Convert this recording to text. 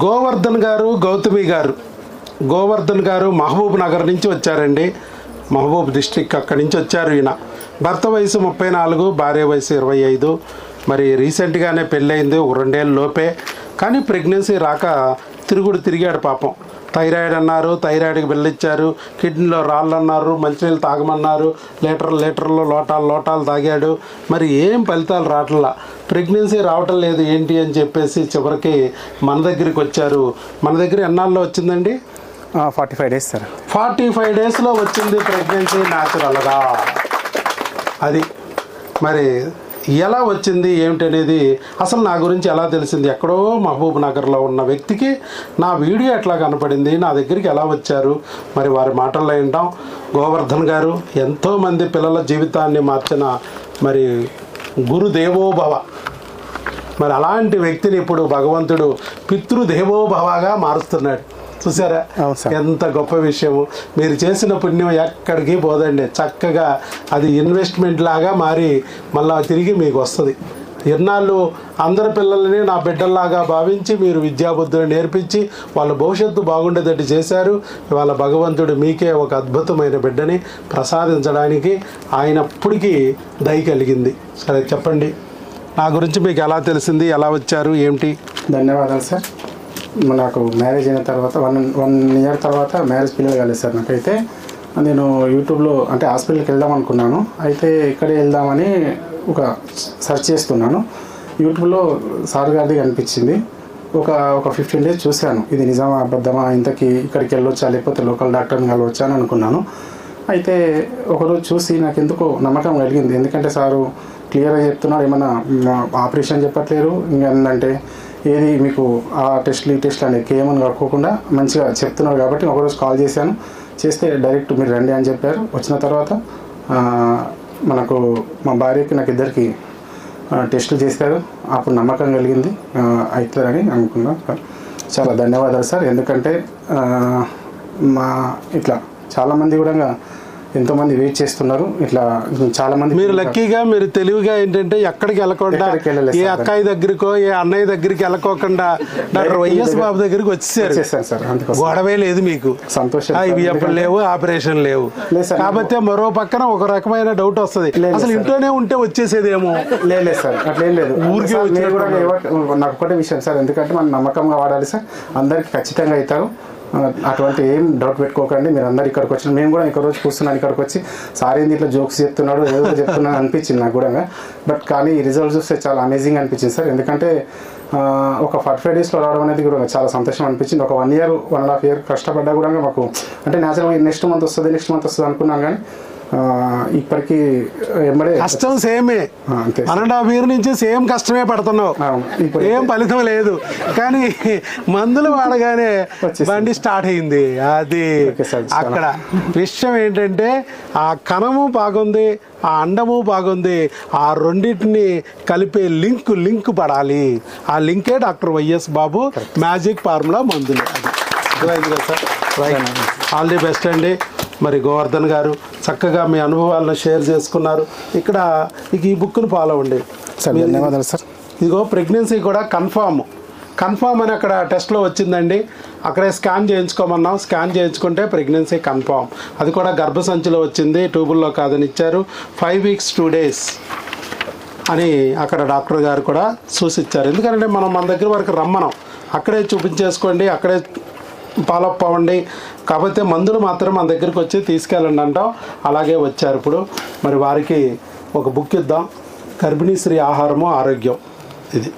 గోవర్ధన్ గారు, గౌతమి గారు. గోవర్ధన్ గారు మహబూబ్ నగర్ నుంచి వచ్చారండి, మహబూబ్ డిస్ట్రిక్ట్ అక్కడి నుంచి వచ్చారు. ఈయన భర్త వయసు 34, భార్య వయసు 25. మరి రీసెంట్గానే పెళ్ళయింది, 2 ఏళ్ళ లోపే. కానీ ప్రెగ్నెన్సీ రాక తిరిగాడు పాపం. థైరాయిడ్ అన్నారు, థైరాయిడ్కి బిల్లిచ్చారు, కిడ్నీలో రాళ్ళు అన్నారు, మంచినీళ్ళు తాగమన్నారు, లీటర్లో లోటాలు తాగాడు. మరి ఏం ఫలితాలు రావట్లా, ప్రెగ్నెన్సీ రావటం లేదు ఏంటి అని చెప్పేసి చివరికి మన దగ్గరికి వచ్చారు. మన దగ్గర ఎన్నాళ్ళలో వచ్చిందండి? 45 డేస్ సార్. 45 డేస్లో వచ్చింది ప్రెగ్నెన్సీ న్యాచురల్గా. అది మరి ఎలా వచ్చింది ఏమిటనేది, అసలు నా గురించి ఎలా తెలిసింది, ఎక్కడో మహబూబ్ నగర్లో ఉన్న వ్యక్తికి నా వీడియో ఎట్లా కనపడింది, నా దగ్గరికి ఎలా వచ్చారు, మరి వారి మాటల్లో వింటాం. గోవర్ధన్ గారు ఎంతోమంది పిల్లల జీవితాన్ని మార్చిన మరి గురుదేవోభవ, మరి అలాంటి వ్యక్తిని ఇప్పుడు భగవంతుడు పితృదేవోభవగా మారుస్తున్నాడు. చూసారా ఎంత గొప్ప విషయము. మీరు చేసిన పుణ్యం ఎక్కడికి పోదండి, చక్కగా అది ఇన్వెస్ట్మెంట్ లాగా మారి మళ్ళీ తిరిగి మీకు వస్తుంది. ఎన్నాళ్ళు అందరి పిల్లల్ని నా బిడ్డల్లాగా భావించి మీరు విద్యాబుద్ధులు నేర్పించి వాళ్ళ భవిష్యత్తు బాగుండేటట్టు చేశారు. ఇవాళ భగవంతుడు మీకే ఒక అద్భుతమైన బిడ్డని ప్రసాదించడానికి ఆయనప్పటికీ దయ కలిగింది. సరే చెప్పండి, నా గురించి మీకు ఎలా తెలిసింది, ఎలా వచ్చారు ఏమిటి? ధన్యవాదాలు సార్. నాకు మ్యారేజ్ అయిన తర్వాత 1 ఇయర్ తర్వాత మ్యారేజ్ పిల్లలు కాలేదు సార్. నాకైతే నేను యూట్యూబ్లో అంటే హాస్పిటల్కి వెళ్దాం అనుకున్నాను. అయితే ఇక్కడే వెళ్దామని ఒక సెర్చ్ చేస్తున్నాను. యూట్యూబ్లో సార్ గారిది కనిపించింది. ఒక 15 డేస్ చూశాను, ఇది నిజమా అబద్ధమా, ఇంతకీ ఇక్కడికి వెళ్ళొచ్చా లేకపోతే లోకల్ డాక్టర్ని కలవచ్చా అని అనుకున్నాను. అయితే ఒకరోజు చూసి నాకు ఎందుకో నమ్మకం కలిగింది. ఎందుకంటే సారు క్లియర్గా చెప్తున్నారు, ఏమన్నా ఆపరేషన్ చెప్పట్లేరు, ఇంకేంటంటే ఏది మీకు ఆ టెస్ట్లు ఈ టెస్ట్లు అనేది కేమని కట్టుకోకుండా మంచిగా చెప్తున్నారు. కాబట్టి ఒకరోజు కాల్ చేశాను, చేస్తే డైరెక్ట్ మీరు రండి అని చెప్పారు. వచ్చిన తర్వాత మనకు మా భార్యకి నాకు ఇద్దరికి టెస్టులు చేశారు. అప్పుడు నమ్మకం కలిగింది, అవుతుందని అనుకున్నాం. చాలా ధన్యవాదాలు సార్. ఎందుకంటే మా ఇట్లా చాలామంది కూడా ఎంతోమంది వెయిట్ చేస్తున్నారు. ఇట్లా చాలామంది మీరు లక్కీగా మీరు తెలివిగా ఏంటంటే ఎక్కడికి వెళ్ళకుండా, ఏ అక్కాయి దగ్గరికో ఏ అన్నయ్య దగ్గరికి వెళ్ళకోకుండా డాక్టర్ వైఎస్ బాబు దగ్గరికి వచ్చేసారు సార్. గొడవే లేదు మీకు, సంతోషం. ఇవి ఎప్పుడు లేవు, ఆపరేషన్ లేవు. కాకపోతే మరో పక్కన ఒక రకమైన డౌట్ వస్తుంది, అసలు ఇంట్లోనే ఉంటే వచ్చేసేదేమో. లేదు సార్, అట్లేం లేదు. ఊరికే నాకు ఒకటే విషయం సార్, ఎందుకంటే మనం నమ్మకంగా వాడాలి సార్. అందరికి ఖచ్చితంగా అవుతారు, అటువంటి ఏం డౌట్ పెట్టుకోకండి. మీరు అందరు ఇక్కడికి వచ్చిన, మేము కూడా ఇక్కడ రోజు కూర్చున్నాను, ఇక్కడికి వచ్చి సార్ ఏంది ఇట్లా జోక్స్ చెప్తున్నాడు ఏదో చెప్తున్నాను అనిపించింది నాకు కూడా. బట్ కానీ రిజల్ట్ చూస్తే చాలా అమేజింగ్ అనిపించింది సార్. ఎందుకంటే ఒక 45 డేస్లో రావడం అనేది కూడా చాలా సంతోషం అనిపించింది. ఒక 1 ఇయర్ 1.5 ఇయర్ కష్టపడ్డా కూడా మాకు అంటే న్యాచురల్గా నెక్స్ట్ మంత్ వస్తుంది అనుకున్నాను. కానీ ఇప్పటికీ ఎంబడే కష్టం సేమే, 1.5 ఇయర్ నుంచి సేమ్ కష్టమే పడుతున్నావు, ఏం ఫలితం లేదు. కానీ మందులు వాడగానే బండి స్టార్ట్ అయింది. అది అక్కడ విషయం ఏంటంటే ఆ కణము బాగుంది, ఆ అండము బాగుంది, ఆ రెండింటిని కలిపే లింక్ పడాలి. ఆ లింకే డాక్టర్ వైఎస్ బాబు మ్యాజిక్ ఫార్ములా మందులు. అది సార్. ఆల్ ది బెస్ట్ అండి. మరి గోవర్ధన్ గారు చక్కగా మీ అనుభవాలను షేర్ చేసుకున్నారు. ఇక్కడ ఈ బుక్ను ఫాలో అవ్వండి సార్. ధన్యవాదాలు సార్. ఇదిగో ప్రెగ్నెన్సీ కూడా కన్ఫామ్ అని అక్కడ టెస్ట్లో వచ్చిందండి. అక్కడే స్కాన్ చేయించుకోమన్నాం, స్కాన్ చేయించుకుంటే ప్రెగ్నెన్సీ కన్ఫామ్. అది కూడా గర్భసంచిలో వచ్చింది, ట్యూబుల్లో కాదని ఇచ్చారు. 5 weeks 2 days అని అక్కడ డాక్టర్ గారు కూడా సూచించారు. ఎందుకంటే మన దగ్గర వరకు రమ్మనం, అక్కడే చూపించేసుకోండి, అక్కడే ఫాలోఅప్ అవ్వండి. కాకపోతే మందులు మాత్రం మన దగ్గరికి వచ్చి తీసుకెళ్ళండి అంటాం. అలాగే వచ్చారు. ఇప్పుడు మరి వారికి ఒక బుక్ ఇద్దాం, గర్భిణీ స్త్రీ ఆహారము ఆరోగ్యం. ఇది